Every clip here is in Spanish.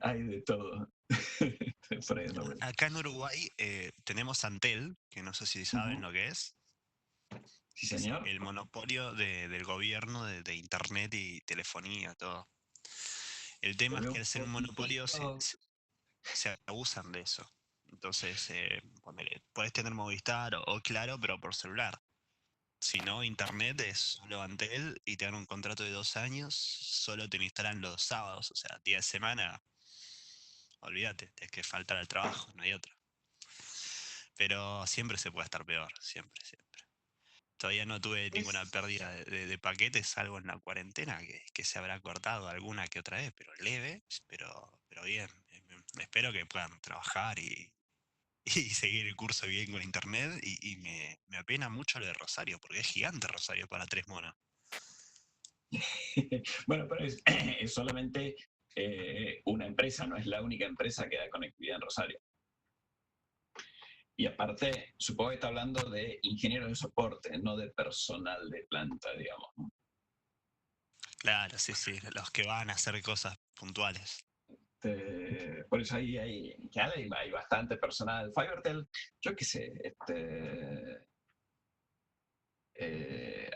hay de todo. Por ahí anda vuelta. Acá en Uruguay tenemos Antel, que no sé si saben Ujú. lo que es. Sí, Es señor. el monopolio del gobierno de internet y telefonía, todo. El tema es Volvió que un al ser un monopolio poquitito. se abusan de eso. Entonces, ponele, podés tener Movistar o Claro, pero por celular. Si no, internet es solo Antel y te dan un contrato de 2 años, solo te lo instalan los sábados, o sea, día de semana, olvídate, tienes que faltar al trabajo, no hay otra. Pero siempre se puede estar peor, siempre, siempre. Todavía no tuve ninguna Es, pérdida de paquetes, salvo en la cuarentena, que se habrá cortado alguna que otra vez, pero leve, pero bien. Espero que puedan trabajar y seguir el curso bien con internet. Y me apena mucho lo de Rosario, porque es gigante Rosario para 3 monos. bueno, pero es, es solamente una empresa, no es la única empresa que da conectividad en Rosario. Y aparte, supongo que está hablando de ingenieros de soporte, no de personal de planta, digamos. ¿No? Claro, sí, sí, los que van a hacer cosas puntuales. Por eso hay bastante personal. Fivertel, yo qué sé,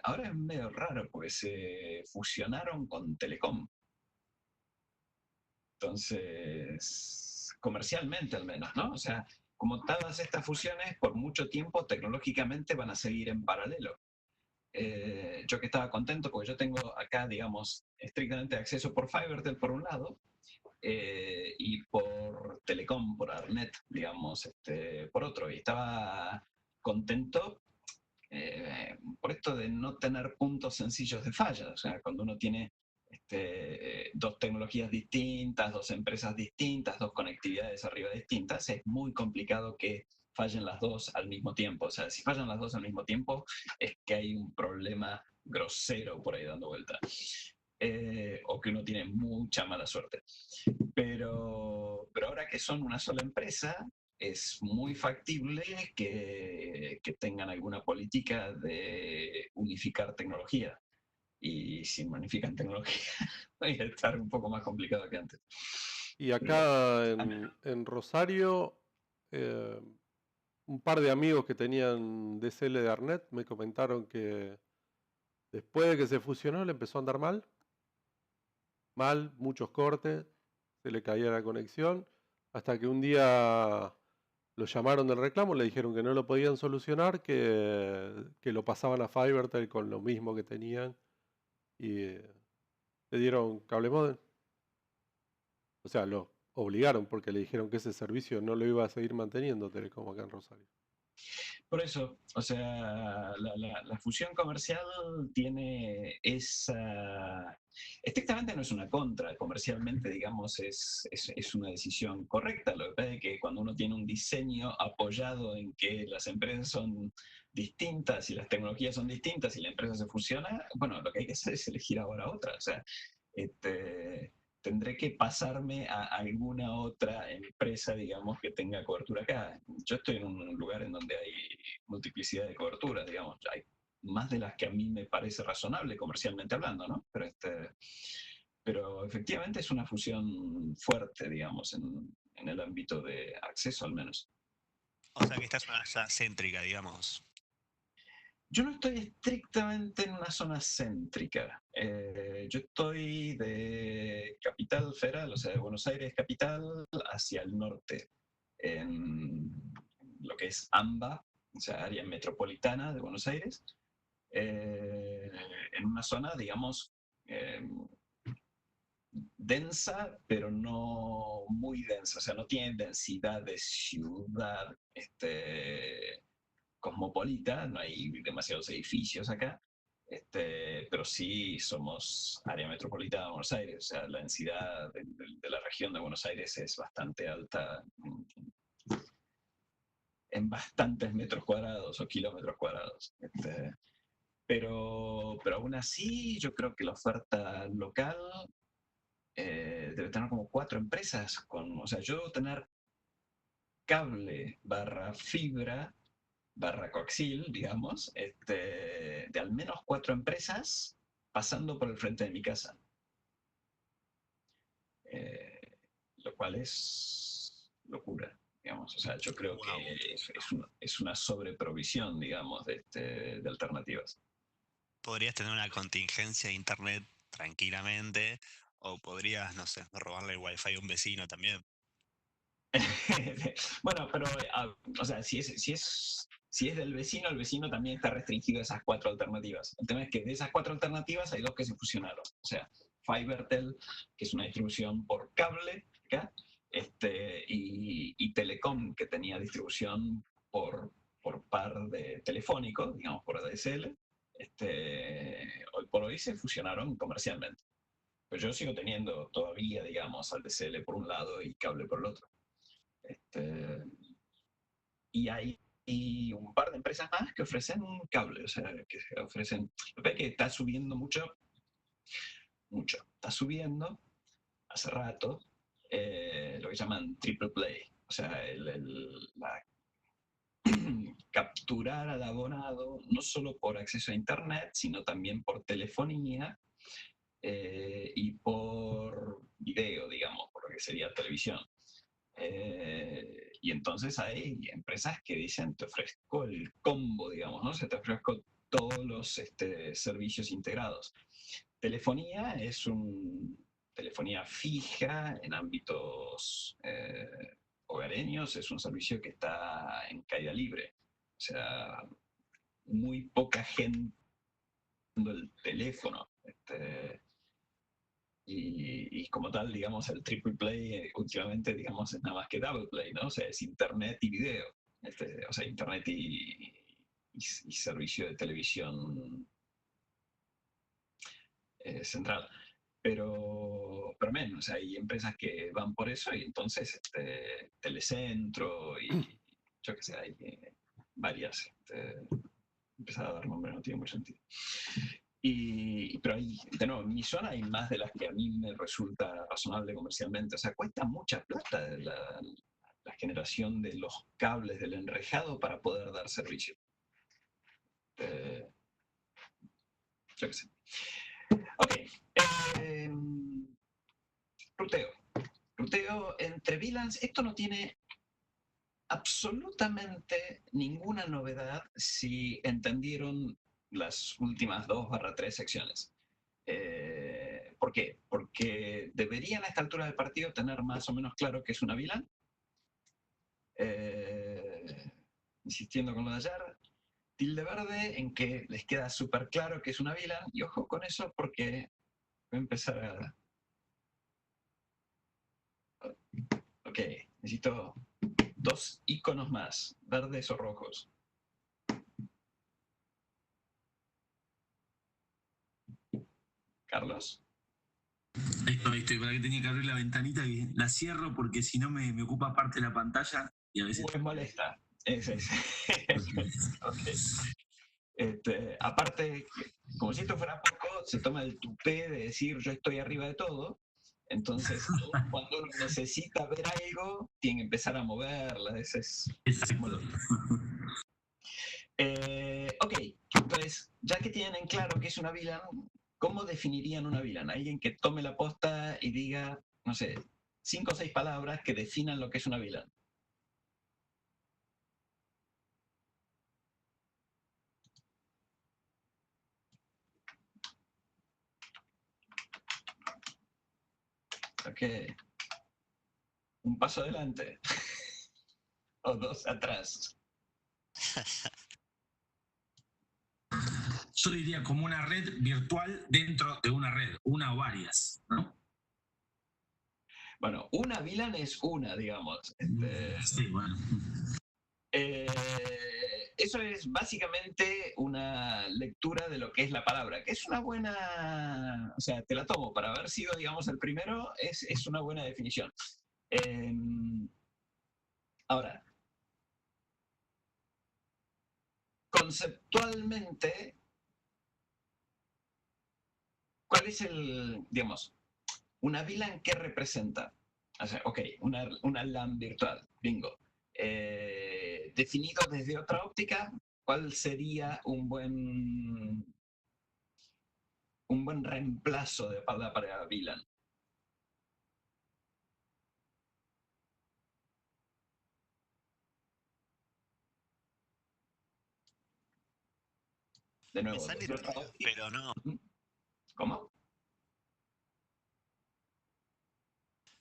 ahora es medio raro porque se fusionaron con Telecom. Entonces, comercialmente al menos, ¿no? O sea, como todas estas fusiones, por mucho tiempo tecnológicamente van a seguir en paralelo. Yo que estaba contento porque yo tengo acá, digamos, estrictamente acceso por Fivertel por un lado y por Telecom, por Arnet, digamos, por otro. Y estaba contento por esto de no tener puntos sencillos de falla. O sea, cuando uno tiene dos tecnologías distintas, dos empresas distintas, dos conectividades arriba distintas, es muy complicado que fallen las dos al mismo tiempo. O sea, si fallan las dos al mismo tiempo, es que hay un problema grosero por ahí dando vuelta. O que uno tiene mucha mala suerte. Pero ahora que son una sola empresa, es muy factible que tengan alguna política de unificar tecnología. Y si no unifican tecnología, va a estar un poco más complicado que antes. Y Pero, acá al menos. en Rosario, eh, un par de amigos que tenían DSL de Arnet me comentaron que después de que se fusionó le empezó a andar mal, muchos cortes, se le caía la conexión, hasta que un día lo llamaron del reclamo, le dijeron que no lo podían solucionar, que lo pasaban a Fivertel con lo mismo que tenían y le dieron cable modem. O sea, lo obligaron porque le dijeron que ese servicio no lo iba a seguir manteniendo Telecom acá en Rosario. Por eso, o sea, la fusión comercial tiene esa... Estrictamente no es una contra, comercialmente, digamos, es una decisión correcta. Lo que pasa es que cuando uno tiene un diseño apoyado en que las empresas son distintas y las tecnologías son distintas y la empresa se fusiona, bueno, lo que hay que hacer es elegir ahora otra. O sea, este, tendré que pasarme a alguna otra empresa, digamos, que tenga cobertura acá. Yo estoy en un lugar en donde hay multiplicidad de coberturas, digamos, hay más de las que a mí me parece razonable comercialmente hablando, ¿no? Pero efectivamente es una fusión fuerte, digamos, en el ámbito de acceso al menos. O sea que esta es una zona céntrica, digamos. Yo no estoy estrictamente en una zona céntrica. Yo estoy de Capital Federal, o sea, de Buenos Aires capital, hacia el norte, en lo que es AMBA, o sea, área metropolitana de Buenos Aires, eh, en una zona, digamos, eh, densa, pero no muy densa, o sea, no tiene densidad de ciudad cosmopolita, no hay demasiados edificios acá, pero sí somos área metropolitana de Buenos Aires, o sea, la densidad de la región de Buenos Aires es bastante alta en bastantes metros cuadrados o kilómetros cuadrados. Pero aún así, yo creo que la oferta local debe tener como 4 empresas. O sea, yo debo tener cable barra fibra barra coaxil, digamos, de al menos 4 empresas pasando por el frente de mi casa. Eh, lo cual es locura, digamos. O sea, yo creo Wow. que es una sobreprovisión, digamos, de alternativas. Podrías tener una contingencia de internet tranquilamente, o podrías, no sé, robarle el wifi a un vecino también. Bueno, pero, o sea, si es del vecino, el vecino también está restringido a esas 4 alternativas. El tema es que de esas 4 alternativas hay 2 que se fusionaron. O sea, Fibertel, que es una distribución por cable, acá, y Telecom, que tenía distribución por par de telefónico, digamos, por ADSL. Hoy por hoy se fusionaron comercialmente. Pero yo sigo teniendo todavía, digamos, ADSL por un lado y cable por el otro. Y hay un par de empresas más que ofrecen un cable, o sea, que ofrecen, lo que está subiendo mucho, está subiendo hace rato lo que llaman triple play, o sea, capturar al abonado no solo por acceso a internet, sino también por telefonía y por video, digamos, por lo que sería televisión. Y entonces hay empresas que dicen, te ofrezco el combo, digamos, ¿no? O sea, te ofrezco todos los servicios integrados. Telefonía es telefonía fija en ámbitos hogareños, es un servicio que está en caída libre. O sea, muy poca gente usando el teléfono. Y como tal, digamos, el triple play últimamente, digamos, es nada más que double play, ¿no? O sea, es internet y video. O sea, internet y servicio de televisión central. Pero menos, o sea, hay empresas que van por eso y entonces Telecentro y yo qué sé, hay varias. Empezar a dar nombres no tiene mucho sentido. Pero ahí, de nuevo, en mi zona hay más de las que a mí me resulta razonable comercialmente. O sea, cuesta mucha plata la generación de los cables del enrejado para poder dar servicio. Yo qué sé. Ok. Eh, ruteo. Ruteo entre VLANs. Esto no tiene absolutamente ninguna novedad si entendieron las últimas 2/3 secciones. ¿Por qué? Porque deberían a esta altura del partido tener más o menos claro que es una VLAN. Insistiendo con lo de ayer, tilde verde en que les queda súper claro que es una VLAN, y ojo con eso porque voy a empezar a... Ok, necesito 2 iconos más, verdes o rojos. Carlos. Ahí estoy, para que tenía que abrir la ventanita y la cierro porque si no me ocupa parte de la pantalla y a veces... Me molesta. Es. Okay. Aparte, como si esto fuera poco, se toma el tupé de decir yo estoy arriba de todo. Entonces, cuando uno necesita ver algo, tiene que empezar a moverla. Exacto. Ok, entonces, ya que tienen claro que es una VLAN, ¿cómo definirían una VLAN? Alguien que tome la posta y diga, no sé, 5 o 6 palabras que definan lo que es una VLAN. Ok. Un paso adelante. O 2 atrás. Yo diría como una red virtual dentro de una red, una o varias, ¿no? Bueno, una VLAN es una, digamos. Sí, bueno. Eso es básicamente una lectura de lo que es la palabra, que es una buena, o sea, te la tomo, para haber sido, digamos, el primero, es una buena definición. Ahora, conceptualmente, ¿cuál es digamos, una VLAN qué representa? O sea, ok, una LAN virtual, bingo. Definido desde otra óptica, ¿cuál sería un buen reemplazo de palabra para VLAN? De Me nuevo, sale, desde otra óptica. pero no. ¿Cómo?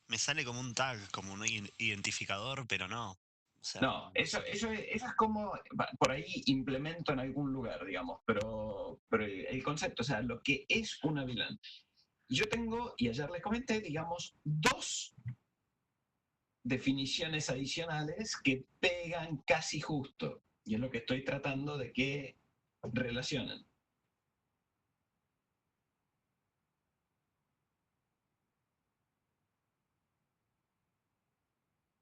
Me sale como un tag, como un identificador, pero no. O sea, No, eso es como, por ahí implemento en algún lugar, digamos, pero el concepto, o sea, lo que es una VLAN. Yo tengo, y ayer les comenté, digamos, dos definiciones adicionales que pegan casi justo, y es lo que estoy tratando de que relacionen.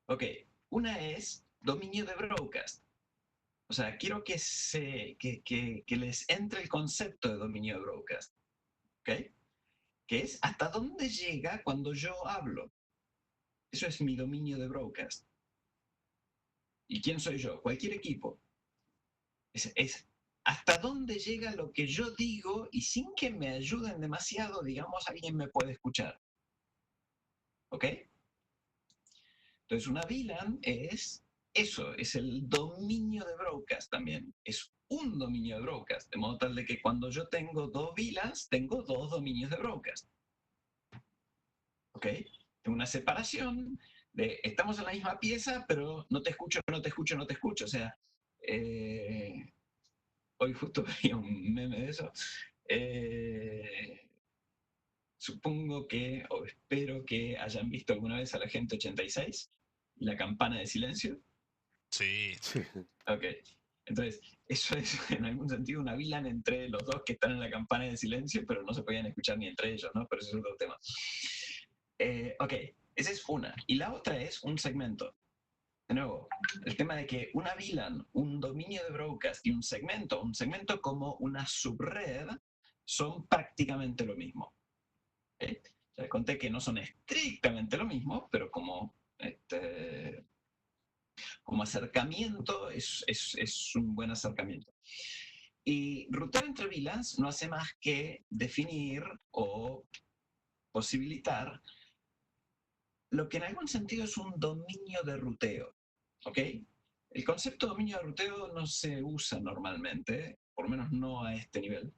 Ok, una es dominio de broadcast. O sea, quiero que les entre el concepto de dominio de broadcast. ¿Ok? Que es hasta dónde llega cuando yo hablo. Eso es mi dominio de broadcast. ¿Y quién soy yo? Cualquier equipo. Es hasta dónde llega lo que yo digo y sin que me ayuden demasiado, digamos, alguien me puede escuchar. ¿Ok? Entonces, una VLAN es eso, es el dominio de broadcast también. Es un dominio de broadcast, de modo tal de que cuando yo tengo dos VLANs, tengo dos dominios de broadcast. ¿Ok? Tengo una separación de estamos en la misma pieza, pero no te escucho, no te escucho, no te escucho. O sea, hoy justo veía un meme de eso. Supongo que, o espero que hayan visto alguna vez a la gente 86 y la campana de silencio. sí. Sí. Ok. Entonces, eso es en algún sentido una VLAN entre los dos que están en la campana de silencio, pero no se podían escuchar ni entre ellos, ¿no? Pero eso es otro tema. Ok, esa es una. Y la otra es un segmento. De nuevo, el tema de que una VLAN, un dominio de broadcast y un segmento como una subred, son prácticamente lo mismo. ¿Okay? Ya les conté que no son estrictamente lo mismo, pero como acercamiento es un buen acercamiento. Y ruteo entre VLANs no hace más que definir o posibilitar lo que en algún sentido es un dominio de ruteo. ¿Ok? El concepto de dominio de ruteo no se usa normalmente, por lo menos no a este nivel,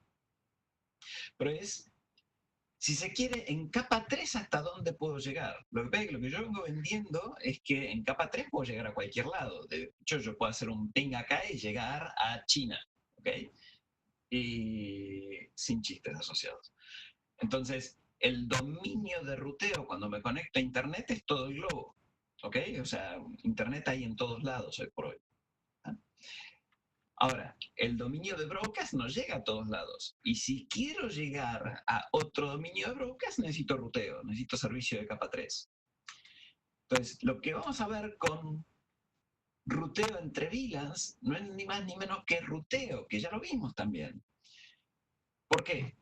pero es, si se quiere, en capa 3 hasta dónde puedo llegar. Lo que yo vengo vendiendo es que en capa 3 puedo llegar a cualquier lado. De hecho, yo puedo hacer un ping acá y llegar a China. ¿Ok? Y sin chistes asociados. Entonces, el dominio de ruteo cuando me conecto a Internet es todo el globo. ¿Ok? O sea, Internet hay en todos lados hoy por hoy. Ahora, el dominio de broadcast no llega a todos lados. Y si quiero llegar a otro dominio de broadcast, necesito ruteo, necesito servicio de capa 3. Entonces, lo que vamos a ver con ruteo entre VLANs no es ni más ni menos que ruteo, que ya lo vimos también. ¿Por qué?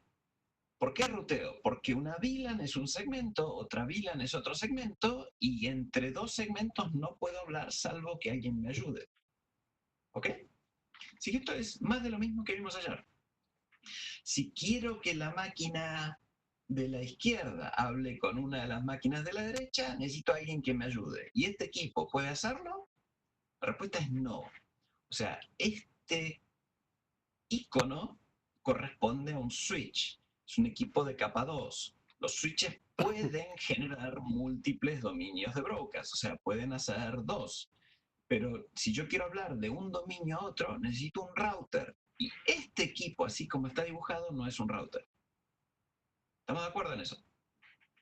¿Por qué ruteo? Porque una VLAN es un segmento, otra VLAN es otro segmento, y entre dos segmentos no puedo hablar salvo que alguien me ayude. ¿Ok? Así que esto es más de lo mismo que vimos ayer. Si quiero que la máquina de la izquierda hable con una de las máquinas de la derecha, necesito a alguien que me ayude. ¿Y este equipo puede hacerlo? La respuesta es no. O sea, este icono corresponde a un switch. Es un equipo de capa 2. Los switches pueden generar múltiples dominios de broadcast, o sea, pueden hacer dos. Pero si yo quiero hablar de un dominio a otro, necesito un router. Y este equipo, así como está dibujado, no es un router. ¿Estamos de acuerdo en eso?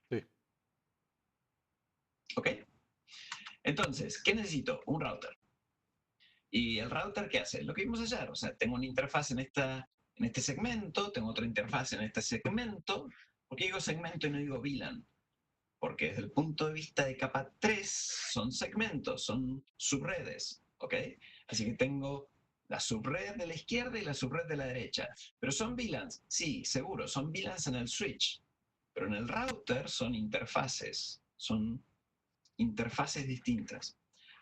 Sí. ¿Ok? Entonces, ¿qué necesito? Un router. ¿Y el router qué hace? Lo que vimos ayer. O sea, tengo una interfaz en este segmento, tengo otra interfaz en este segmento. ¿Por qué digo segmento y no digo VLAN? Porque desde el punto de vista de capa 3 son segmentos, son subredes. ¿Ok? Así que tengo la subred de la izquierda y la subred de la derecha. ¿Pero son VLANs? Sí, seguro, son VLANs en el switch. Pero en el router son interfaces distintas.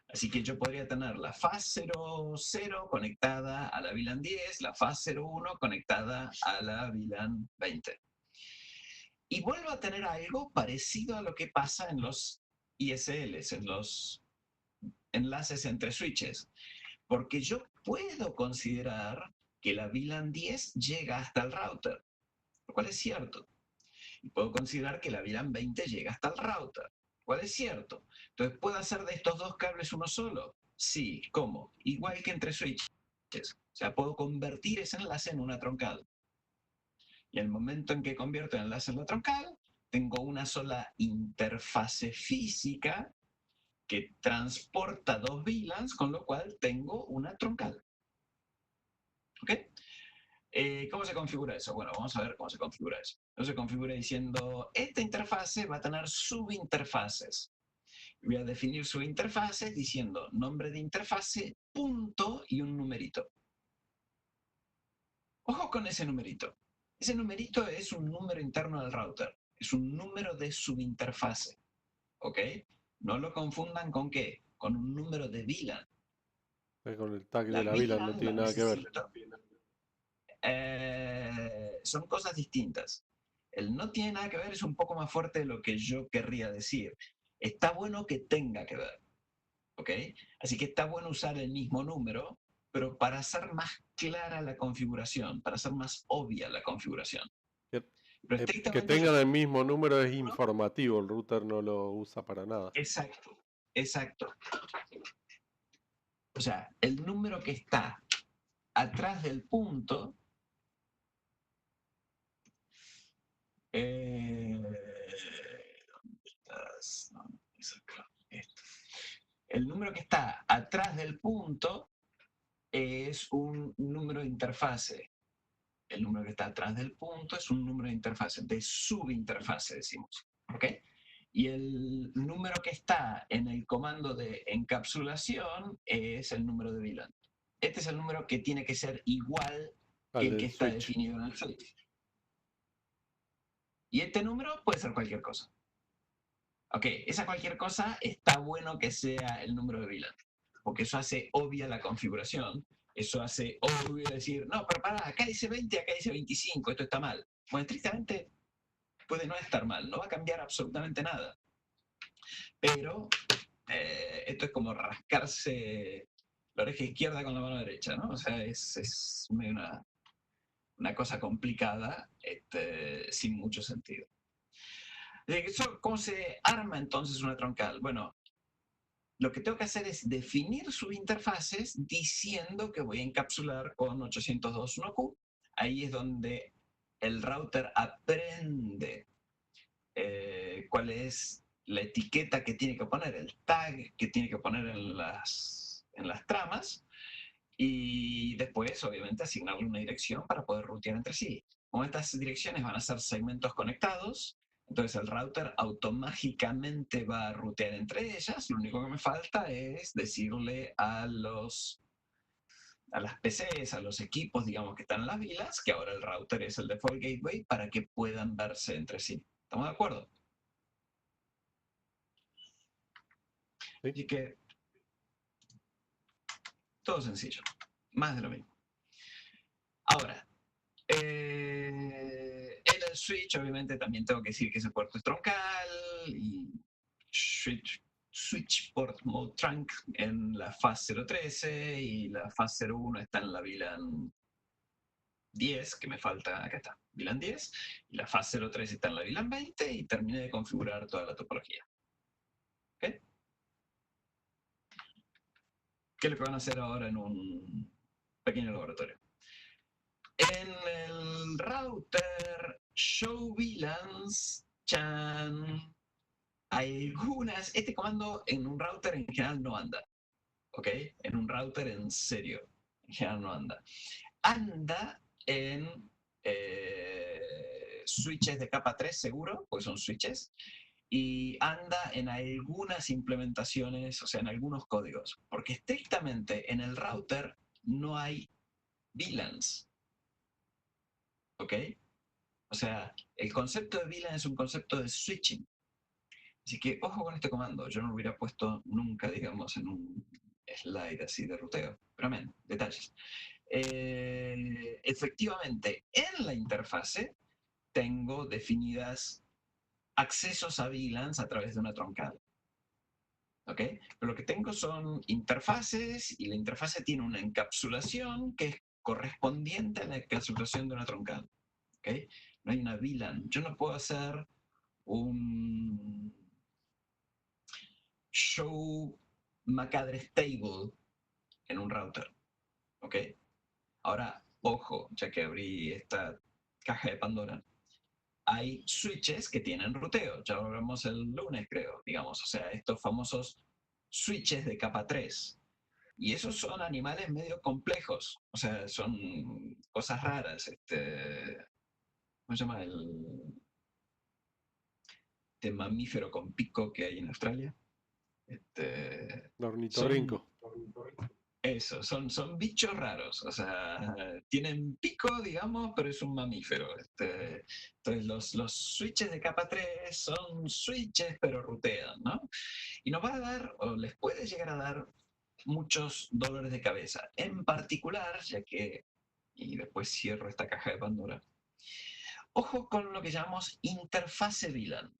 Así que yo podría tener la faz 00 conectada a la VLAN 10, la faz 01 conectada a la VLAN 20. Y vuelvo a tener algo parecido a lo que pasa en los ISLs, en los enlaces entre switches. Porque yo puedo considerar que la VLAN 10 llega hasta el router, lo cual es cierto. Y puedo considerar que la VLAN 20 llega hasta el router, lo cual es cierto. Entonces, ¿puedo hacer de estos dos cables uno solo? Sí, ¿cómo? Igual que entre switches. O sea, puedo convertir ese enlace en una troncal. Y el momento en que convierto el enlace en la troncal, tengo una sola interfase física que transporta dos VLANs, con lo cual tengo una troncal. ¿Ok? ¿Cómo se configura eso? Bueno, vamos a ver cómo se configura eso. Entonces se configura diciendo, esta interfase va a tener subinterfaces. Voy a definir subinterfaces diciendo nombre de interfase, punto y un numerito. Ojo con ese numerito. Ese numerito es un número interno del router. Es un número de subinterfase. ¿Ok? No lo confundan con ¿qué? Con un número de VLAN. Con el tag La de la VLAN no VLAN tiene la nada que ver. necesito. Son cosas distintas. El no tiene nada que ver es un poco más fuerte de lo que yo querría decir. Está bueno que tenga que ver. ¿Ok? Así que está bueno usar el mismo número, pero para hacer más clara la configuración, para hacer más obvia la configuración. Que, Pero que estrictamente tengan el mismo número es informativo, el router no lo usa para nada. Exacto, exacto. O sea, el número que está atrás del punto ¿dónde estás? No, es acá, esto. El número que está atrás del punto es un número de interfase. El número que está atrás del punto es un número de interfase, de subinterfase decimos. ¿Ok? Y el número que está en el comando de encapsulación es el número de VLAN. Este es el número que tiene que ser igual que el que está switch. definido en el switch. Y este número puede ser cualquier cosa. Ok, esa cualquier cosa está bueno que sea el número de VLAN, porque eso hace obvia la configuración, eso hace obvio decir, no, pero pará, acá dice 20, acá dice 25, esto está mal. Bueno, estrictamente puede no estar mal, no va a cambiar absolutamente nada. Pero esto es como rascarse la oreja izquierda con la mano derecha, ¿no? O sea, es una cosa complicada, sin mucho sentido. ¿Cómo se arma entonces una troncal? Bueno, lo que tengo que hacer es definir subinterfaces diciendo que voy a encapsular con 802.1q. Ahí es donde el router aprende cuál es la etiqueta que tiene que poner, el tag que tiene que poner en las tramas, y después, obviamente, asignarle una dirección para poder rutear entre sí. Como estas direcciones van a ser segmentos conectados, entonces el router automáticamente va a rutear entre ellas. Lo único que me falta es decirle a las PCs, a los equipos, digamos, que están en las vilas, que ahora el router es el default gateway para que puedan verse entre sí. ¿Estamos de acuerdo? ¿Sí? Así que todo sencillo, más de lo mismo. Ahora, en el switch, obviamente, también tengo que decir que ese puerto es troncal y switch port mode trunk en la FAS 013 y la FAS 01 está en la VLAN 10, que me falta, acá está, VLAN 10, y la FAS 03 está en la VLAN 20 y terminé de configurar toda la topología. ¿Ok? ¿Qué es lo que van a hacer ahora en un pequeño laboratorio? En el router show VLANs, chan, este comando en un router en general no anda, ¿ok? En un router en serio, en general no anda. Anda en switches de capa 3 seguro, porque son switches, y anda en algunas implementaciones, o sea, en algunos códigos, porque estrictamente en el router no hay VLANs, ¿ok? O sea, el concepto de VLAN es un concepto de switching. Así que ojo con este comando. Yo no lo hubiera puesto nunca, digamos, en un slide así de ruteo. Pero amén, detalles. Efectivamente, en la interfase tengo definidas accesos a VLANs a través de una troncal. ¿Ok? Pero lo que tengo son interfaces y la interfase tiene una encapsulación que es correspondiente a la encapsulación de una troncal. ¿Okay? No hay una VLAN. Yo no puedo hacer un show MAC address table en un router. ¿Ok? Ahora, ojo, ya que abrí esta caja de Pandora, hay switches que tienen ruteo. Ya lo hablamos el lunes, creo, digamos. O sea, estos famosos switches de capa 3. Y esos son animales medio complejos. O sea, son cosas raras. ¿Cómo se llama el mamífero con pico que hay en Australia? El Son ornitorrinco. eso, son bichos raros, o sea, tienen pico, digamos, pero es un mamífero. Entonces, los switches de capa 3 son switches, pero rutean, ¿no? Y nos va a dar, o les puede llegar a dar, muchos dolores de cabeza. En particular, ya que, y después cierro esta caja de Pandora, ojo con lo que llamamos interfase VLAN.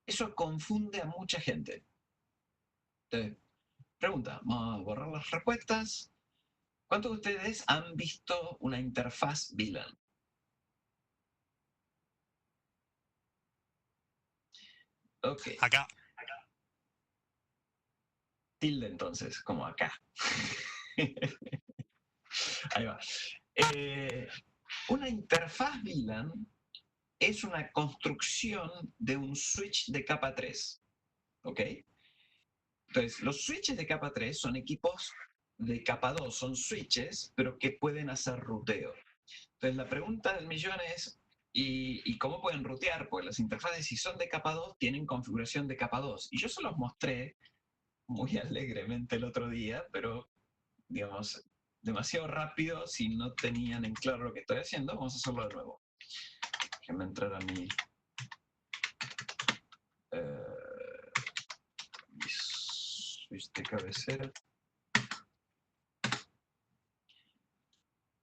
Eso confunde a mucha gente. Entonces, pregunta, vamos a borrar las respuestas. ¿Cuántos de ustedes han visto una interfaz VLAN? Ok, Acá, tilde entonces, como acá. Ahí va. Una interfaz VLAN es una construcción de un switch de capa 3. ¿Ok? Entonces, los switches de capa 3 son equipos de capa 2, son switches, pero que pueden hacer ruteo. Entonces, la pregunta del millón es, ¿y cómo pueden rutear? Pues las interfaces, si son de capa 2, tienen configuración de capa 2. Y yo se los mostré muy alegremente el otro día, pero, digamos, demasiado rápido. Si no tenían en claro lo que estoy haciendo, vamos a hacerlo de nuevo. Déjenme entrar a mi switch de cabecera.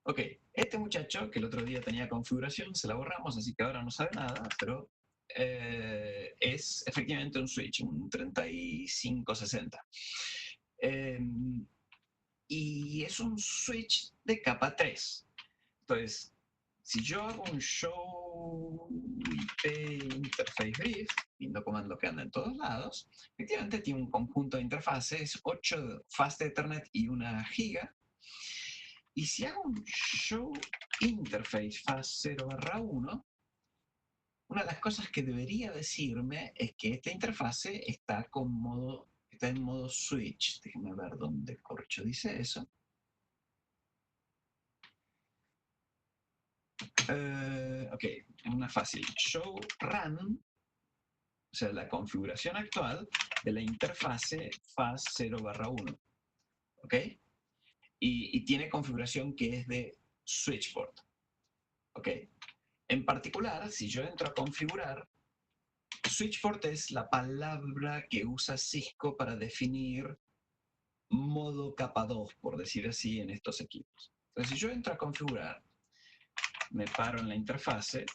Ok, este muchacho que el otro día tenía configuración, se la borramos, así que ahora no sabe nada, pero es efectivamente un switch, un 3560. Y es un switch de capa 3. Entonces, si yo hago un show IP interface brief, lindo comando que anda en todos lados, efectivamente tiene un conjunto de interfaces, 8 fast Ethernet y 1 giga. Y si hago un show interface fast 0/1, una de las cosas que debería decirme es que esta interfase está en modo switch. Déjenme ver dónde corcho dice eso. Ok, una fácil. Show run, o sea, la configuración actual de la interfase fast 0/1. ¿Ok? Y tiene configuración que es de switchport. ¿Ok? En particular, si yo entro a configurar, switchport es la palabra que usa Cisco para definir modo capa 2, por decir así, en estos equipos. Entonces, si yo entro a configurar, me paro en la interfase,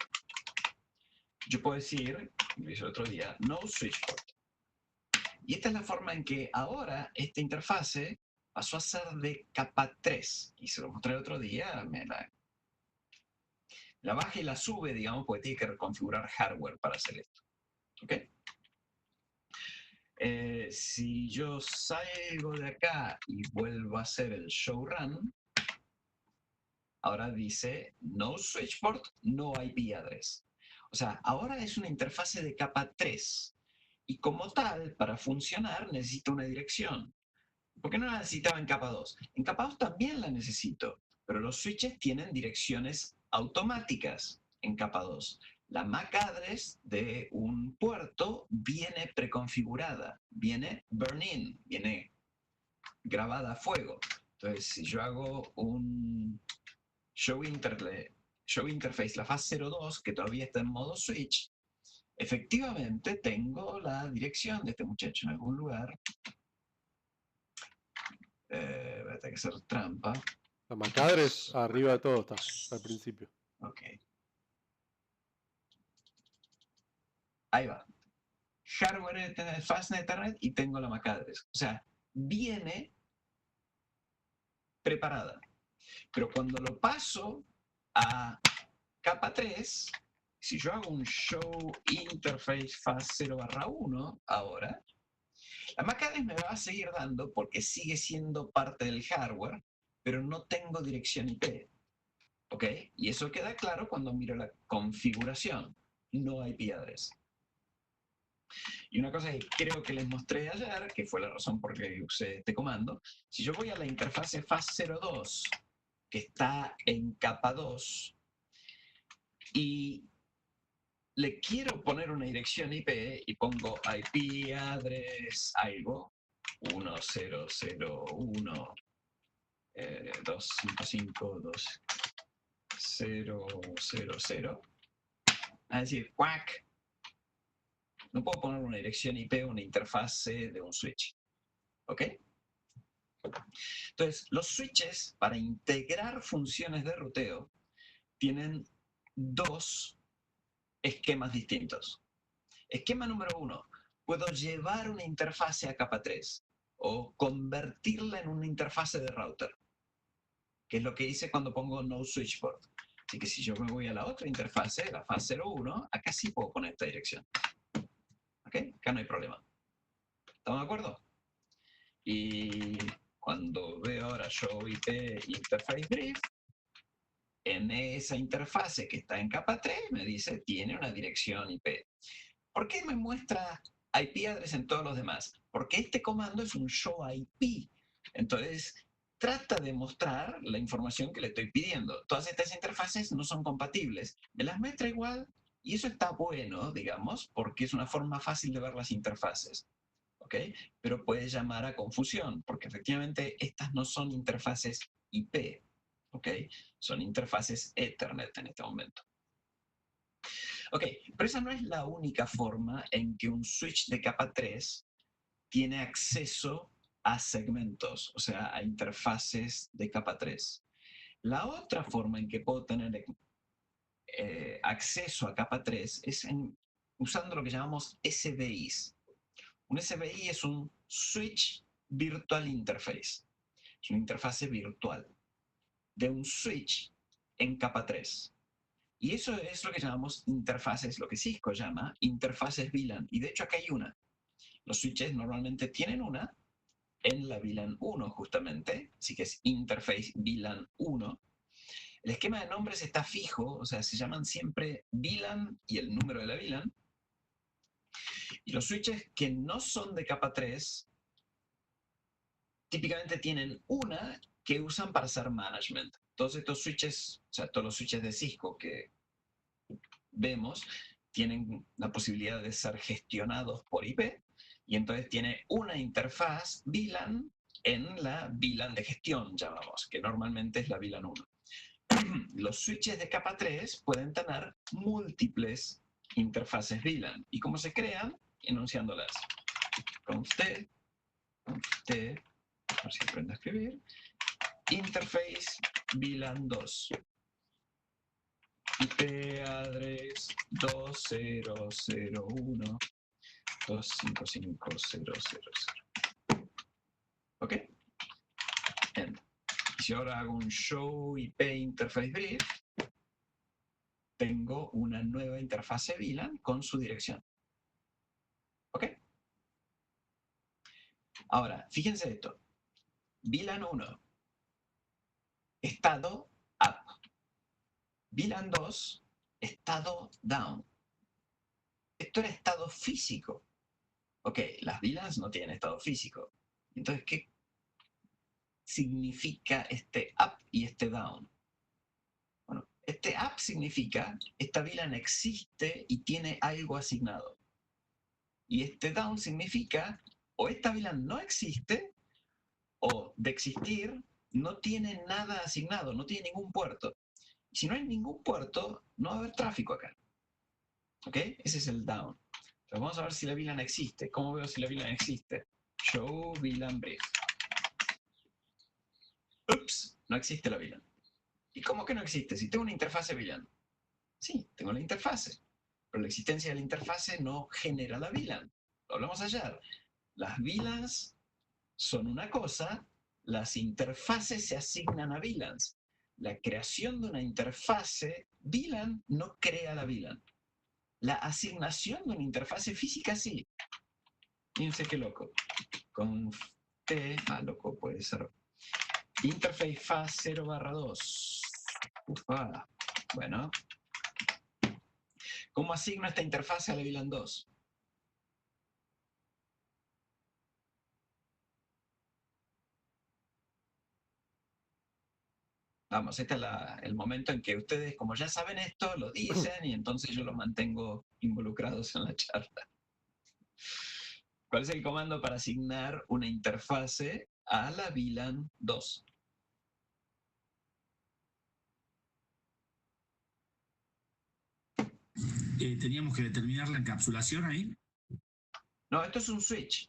yo puedo decir, lo hice el otro día, no switchport. Y esta es la forma en que ahora esta interfase pasó a ser de capa 3. Y se lo mostré el otro día, la baja y la sube, digamos, porque tiene que reconfigurar hardware para hacer esto. ¿Ok? Si yo salgo de acá y vuelvo a hacer el show run, ahora dice no switchport, no IP address. O sea, ahora es una interfase de capa 3. Y como tal, para funcionar, necesita una dirección. ¿Por qué no la necesitaba en capa 2? En capa 2 también la necesito, pero los switches tienen direcciones automáticas en capa 2. La MAC address de un puerto viene preconfigurada, viene burn-in, viene grabada a fuego. Entonces, si yo hago un show interface, la fase 02, que todavía está en modo switch, efectivamente tengo la dirección de este muchacho en algún lugar. Voy a tener que hacer trampa. La MAC address arriba de todo está, al principio. Ok. Ahí va. Hardware Fast Ethernet y tengo la MAC address. O sea, viene preparada. Pero cuando lo paso a capa 3, si yo hago un show interface fast 0/1 ahora, la MAC address me va a seguir dando porque sigue siendo parte del hardware, pero no tengo dirección IP. ¿Ok? Y eso queda claro cuando miro la configuración, no IP address. Y una cosa que creo que les mostré ayer, que fue la razón por la que usé este comando, si yo voy a la interfase FAS02, que está en capa 2, y le quiero poner una dirección IP y pongo IP address algo, 1001.255.2.0.0.0, es decir, quack. No puedo poner una dirección IP o una interfase de un switch. ¿Ok? Entonces, los switches, para integrar funciones de ruteo, tienen dos esquemas distintos. Esquema número 1. Puedo llevar una interfase a capa 3 o convertirla en una interfase de router, que es lo que hice cuando pongo no switch port. Así que si yo me voy a la otra interfase, la fase 01, acá sí puedo poner esta dirección. ¿Ok? Acá no hay problema. ¿Estamos de acuerdo? Y cuando veo ahora show IP interface brief, en esa interfase que está en capa 3 me dice tiene una dirección IP. ¿Por qué me muestra IP address en todos los demás? Porque este comando es un show IP. Entonces, trata de mostrar la información que le estoy pidiendo. Todas estas interfaces no son compatibles. Me las muestra igual y eso está bueno, digamos, porque es una forma fácil de ver las interfaces. ¿Ok? Pero puede llamar a confusión, porque efectivamente estas no son interfaces IP. ¿Ok? Son interfaces Ethernet en este momento. Ok, pero esa no es la única forma en que un switch de capa 3 tiene acceso a segmentos, o sea, a interfaces de capa 3. La otra forma en que puedo tener acceso a capa 3 es usando lo que llamamos SBIs. Un SBI es un Switch Virtual Interface. Es una interfase virtual de un switch en capa 3. Y eso es lo que llamamos interfaces, lo que Cisco llama interfaces VLAN. Y de hecho acá hay una. Los switches normalmente tienen una en la VLAN 1 justamente, así que es interface VLAN 1. El esquema de nombres está fijo, o sea, se llaman siempre VLAN y el número de la VLAN. Y los switches que no son de capa 3 típicamente tienen una que usan para hacer management. Todos estos switches, o sea, todos los switches de Cisco que vemos, tienen la posibilidad de ser gestionados por IP y entonces tiene una interfaz VLAN en la VLAN de gestión, llamamos, que normalmente es la VLAN 1. Los switches de capa 3 pueden tener múltiples interfaces VLAN. ¿Y cómo se crean? Enunciándolas. Const, a ver si aprendo a escribir, interface VLAN 2. IP address 2001.255.000. ¿Ok? End. Y si ahora hago un show IP interface brief, tengo una nueva interfase VLAN con su dirección. ¿Ok? Ahora, fíjense esto. VLAN 1, estado up. VLAN 2, estado down. Esto era estado físico. Ok, las VLANs no tienen estado físico. Entonces, ¿qué significa este up y este down? Bueno, este up significa esta VLAN existe y tiene algo asignado. Y este down significa o esta VLAN no existe o de existir no tiene nada asignado, no tiene ningún puerto. Y si no hay ningún puerto, no va a haber tráfico acá. ¿Ok? Ese es el down. Entonces vamos a ver si la VLAN existe. ¿Cómo veo si la VLAN existe? Show VLAN brief. Ups, no existe la VLAN. ¿Y cómo que no existe? Si tengo una interfase VLAN. Sí, tengo la interfase. Pero la existencia de la interfase no genera la VLAN. Lo hablamos ayer. Las VLANs son una cosa las interfaces se asignan a VLANs. La creación de una interfase, VLAN no crea la VLAN. La asignación de una interfase física sí. Fíjense qué loco. Conf T, loco puede ser. Interface faz 0/2. Ufa. Bueno. ¿Cómo asigno esta interfase a la VLAN 2? Vamos, este es el momento en que ustedes, como ya saben esto, lo dicen y entonces yo los mantengo involucrados en la charla. ¿Cuál es el comando para asignar una interfase a la VLAN 2? Teníamos que determinar la encapsulación ahí. No, esto es un switch.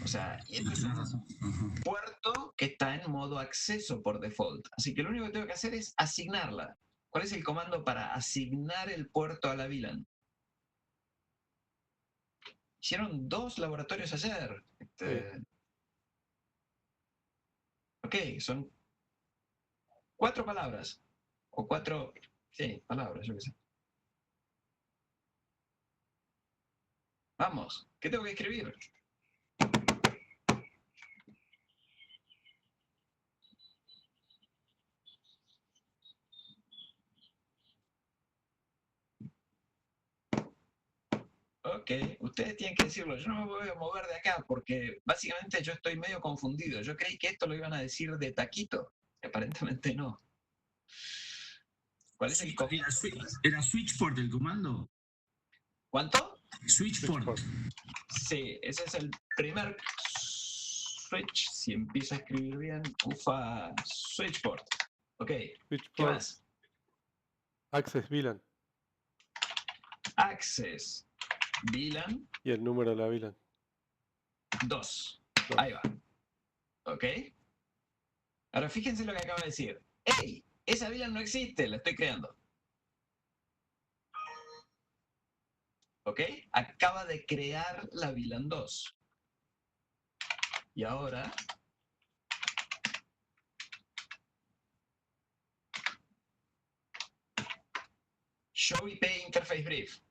O sea, y esto es un puerto que está en modo acceso por default. Así que lo único que tengo que hacer es asignarla. ¿Cuál es el comando para asignar el puerto a la VLAN? Hicieron 2 laboratorios ayer. Ok, son 4 palabras. O 4, sí, palabras, yo qué sé. Vamos, ¿qué tengo que escribir? Ok, ustedes tienen que decirlo. Yo no me voy a mover de acá porque básicamente yo estoy medio confundido. Yo creí que esto lo iban a decir de taquito. Aparentemente no. ¿Cuál es el comando? ¿Era switchport el comando? ¿Cuánto? Switchport. Sí, ese es el primer switch. Si empiezo a escribir bien, ufa, switchport. Ok, Switchport. ¿qué más? Access VLAN. Access VLAN. Y el número de la VLAN. 2. Ahí va. Ok. Ahora fíjense lo que acaba de decir. ¡Ey! Esa VLAN no existe, la estoy creando. ¿Ok? Acaba de crear la VLAN 2. Y ahora show IP interface brief.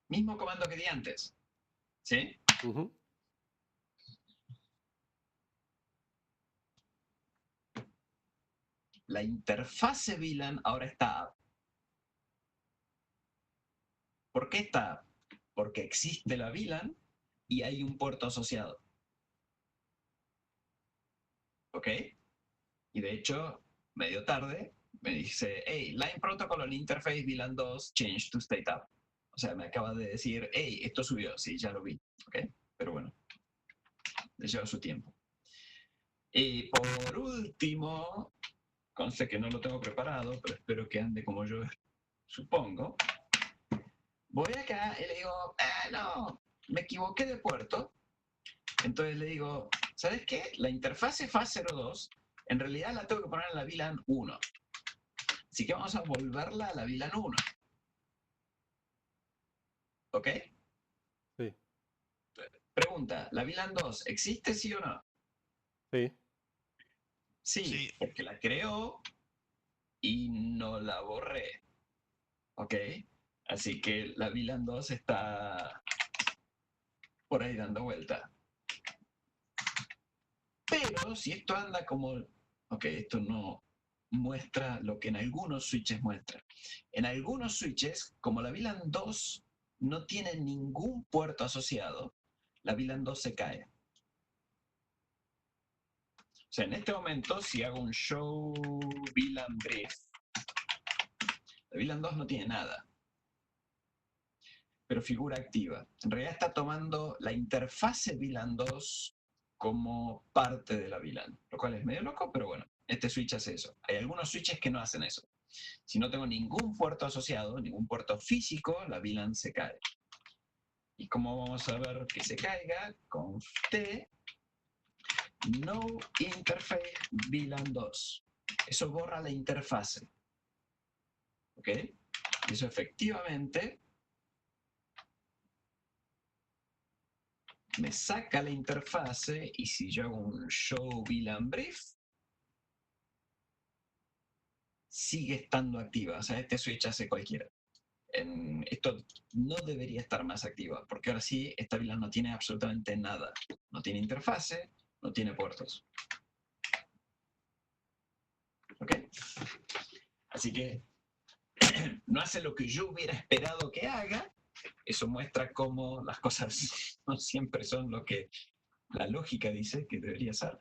Mismo comando que di antes. ¿Sí? La interfase VLAN ahora está up. ¿Por qué está up? Porque existe la VLAN y hay un puerto asociado. ¿Ok? Y de hecho, medio tarde, me dice, hey, line protocol on interface VLAN 2 change to state up. O sea, me acaba de decir, hey, esto subió. Sí, ya lo vi. ¿Ok? Pero bueno, le lleva su tiempo. Y por último, conste que no lo tengo preparado, pero espero que ande como yo supongo. Voy acá y le digo, no, me equivoqué de puerto. Entonces le digo, ¿sabes qué? La interfase faz02, en realidad la tengo que poner en la VLAN 1. Así que vamos a volverla a la VLAN 1. ¿Ok? Sí. Pregunta, ¿la VLAN 2 existe sí o no? Sí. Sí, porque la creó y no la borré. ¿Ok? Así que la VLAN 2 está por ahí dando vuelta. Pero si esto anda como... Ok, esto no muestra lo que en algunos switches muestra. En algunos switches, como la VLAN 2 no tiene ningún puerto asociado, la VLAN 2 se cae. O sea, en este momento, si hago un show VLAN brief, la VLAN 2 no tiene nada, pero figura activa. En realidad está tomando la interfase VLAN 2 como parte de la VLAN, lo cual es medio loco, pero bueno, este switch hace eso. Hay algunos switches que no hacen eso. Si no tengo ningún puerto asociado, ningún puerto físico, la VLAN se cae. ¿Y cómo vamos a ver que se caiga? Conf T no interface VLAN 2. Eso borra la interfase. ¿Ok? Eso efectivamente me saca la interfase y si yo hago un show VLAN brief, sigue estando activa. O sea, este switch hace cualquiera. Esto no debería estar más activa, porque ahora sí, esta VLAN no tiene absolutamente nada. No tiene interfase, no tiene puertos. ¿Ok? Así que no hace lo que yo hubiera esperado que haga. Eso muestra cómo las cosas no siempre son lo que la lógica dice que debería ser.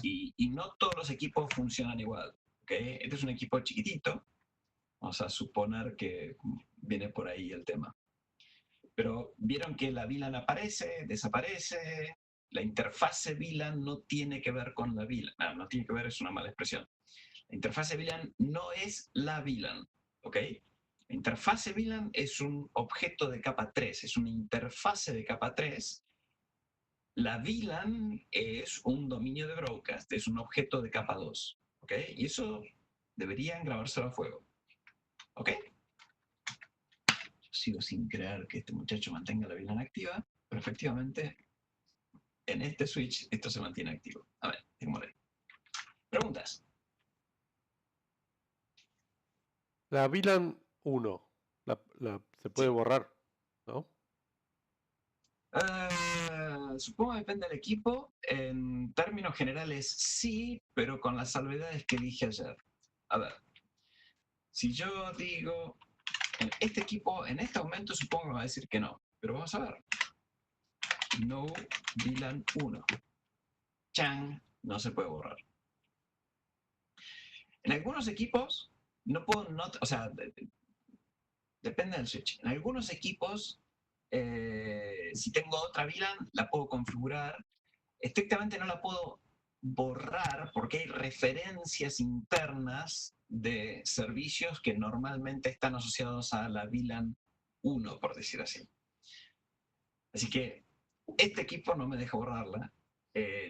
Y no todos los equipos funcionan igual. ¿Okay? Este es un equipo chiquitito. Vamos a suponer que viene por ahí el tema. Pero vieron que la VLAN aparece, desaparece. La interfase VLAN no tiene que ver con la VLAN. No tiene que ver, es una mala expresión. La interfase VLAN no es la VLAN, ¿ok? La interfase VLAN es un objeto de capa 3, es una interfase de capa 3. La VLAN es un dominio de broadcast, es un objeto de capa 2, ¿ok? Y eso deberían grabárselo a fuego, ¿ok? Yo sigo sin creer que este muchacho mantenga la VLAN activa, pero efectivamente en este switch esto se mantiene activo. A ver, démosle. ¿Preguntas? La VLAN 1, se puede Sí. borrar, ¿no? Supongo que depende del equipo. En términos generales sí, pero con las salvedades que dije ayer. A ver, si yo digo, en este equipo, en este aumento supongo que me va a decir que no, pero vamos a ver. No VLAN 1. Chan, no se puede borrar. En algunos equipos, no puedo, o sea, depende del switch. En algunos equipos, si tengo otra VLAN, la puedo configurar. Estrictamente no la puedo borrar porque hay referencias internas de servicios que normalmente están asociados a la VLAN 1, por decir así. Así que este equipo no me deja borrarla.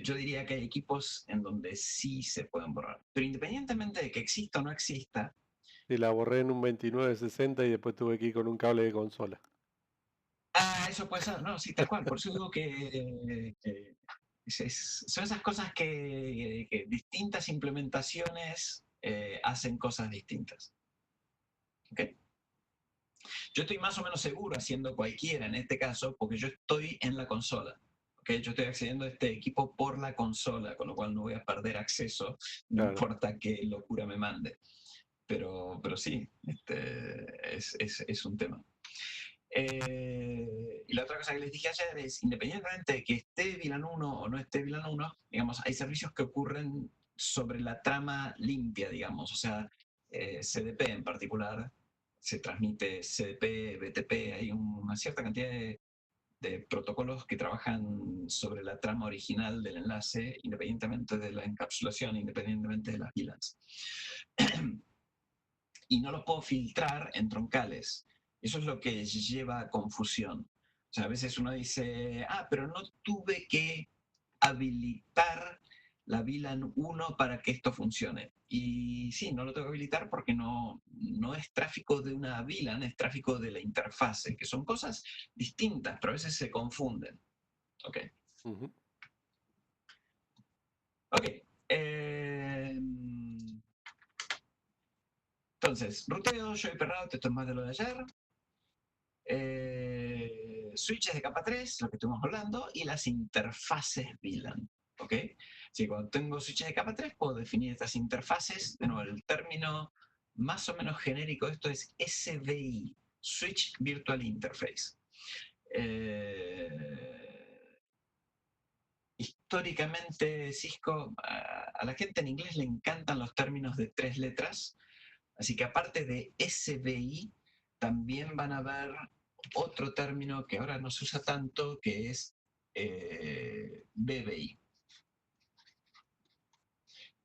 Yo diría que hay equipos en donde sí se pueden borrar. Pero independientemente de que exista o no exista, Y la borré en un 2960 y después tuve que ir con un cable de consola. eso puede ser, no, sí, tal cual. Por eso digo que son esas cosas que distintas implementaciones hacen cosas distintas. ¿Okay? Yo estoy más o menos seguro haciendo cualquiera en este caso porque yo estoy en la consola. ¿Okay? Yo estoy accediendo a este equipo por la consola, con lo cual no voy a perder acceso, no Claro. importa qué locura me mande. Pero sí, es un tema. Y la otra cosa que les dije ayer es, independientemente de que esté VLAN 1 o no esté VLAN 1, digamos, hay servicios que ocurren sobre la trama limpia, digamos, o sea, CDP en particular, se transmite CDP, BTP, hay una cierta cantidad de protocolos que trabajan sobre la trama original del enlace, independientemente de la encapsulación, independientemente de las VLANs. Y no los puedo filtrar en troncales. Eso es lo que lleva a confusión. O sea, a veces uno dice, pero no tuve que habilitar la VLAN 1 para que esto funcione. Y sí, no lo tengo que habilitar porque no es tráfico de una VLAN, es tráfico de la interfase, que son cosas distintas, pero a veces se confunden. Ok. Uh-huh. Ok. Entonces, ruteo, yo he perrado, esto es más de lo de ayer. Switches de capa 3, lo que estuvimos hablando, y las interfaces VLAN. ¿Ok? Si cuando tengo switches de capa 3, puedo definir estas interfaces. De nuevo, el término más o menos genérico de esto es SVI, Switch Virtual Interface. Históricamente, Cisco, a la gente en inglés le encantan los términos de 3 letras, así que aparte de SVI, también van a ver otro término que ahora no se usa tanto, que es BBI,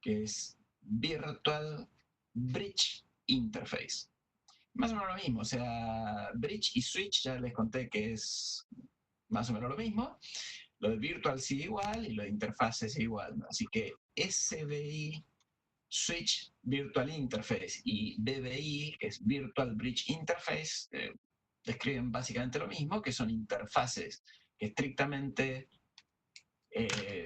que es Virtual Bridge Interface. Más o menos lo mismo, o sea, Bridge y Switch ya les conté que es más o menos lo mismo. Lo de Virtual sigue igual y lo de interface sigue igual, ¿no? Así que SVI, Switch Virtual Interface, y BBI, que es Virtual Bridge Interface, describen básicamente lo mismo, que son interfaces que estrictamente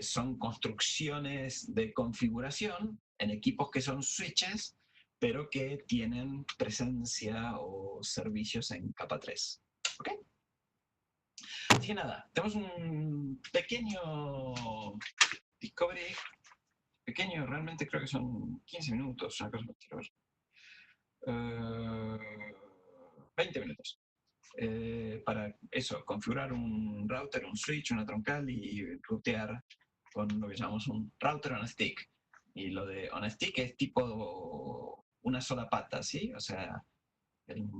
son construcciones de configuración en equipos que son switches, pero que tienen presencia o servicios en capa 3. ¿Ok? Así que nada, tenemos un pequeño discovery, pequeño, realmente creo que son 15 minutos, una cosa más, quiero ver. 20 minutos. Para eso, configurar un router, un switch, una troncal y rutear con lo que llamamos un router on a stick. Y lo de on a stick es tipo una sola pata, ¿sí? O sea, en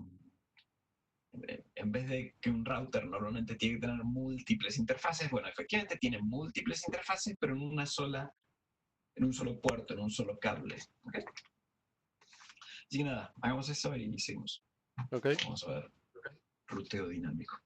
vez de que un router normalmente tiene que tener múltiples interfaces, bueno, efectivamente tiene múltiples interfaces, pero en un solo puerto, en un solo cable. ¿Okay? Así que nada, hagamos eso y seguimos. Ok. Vamos a ver ruteo dinámico.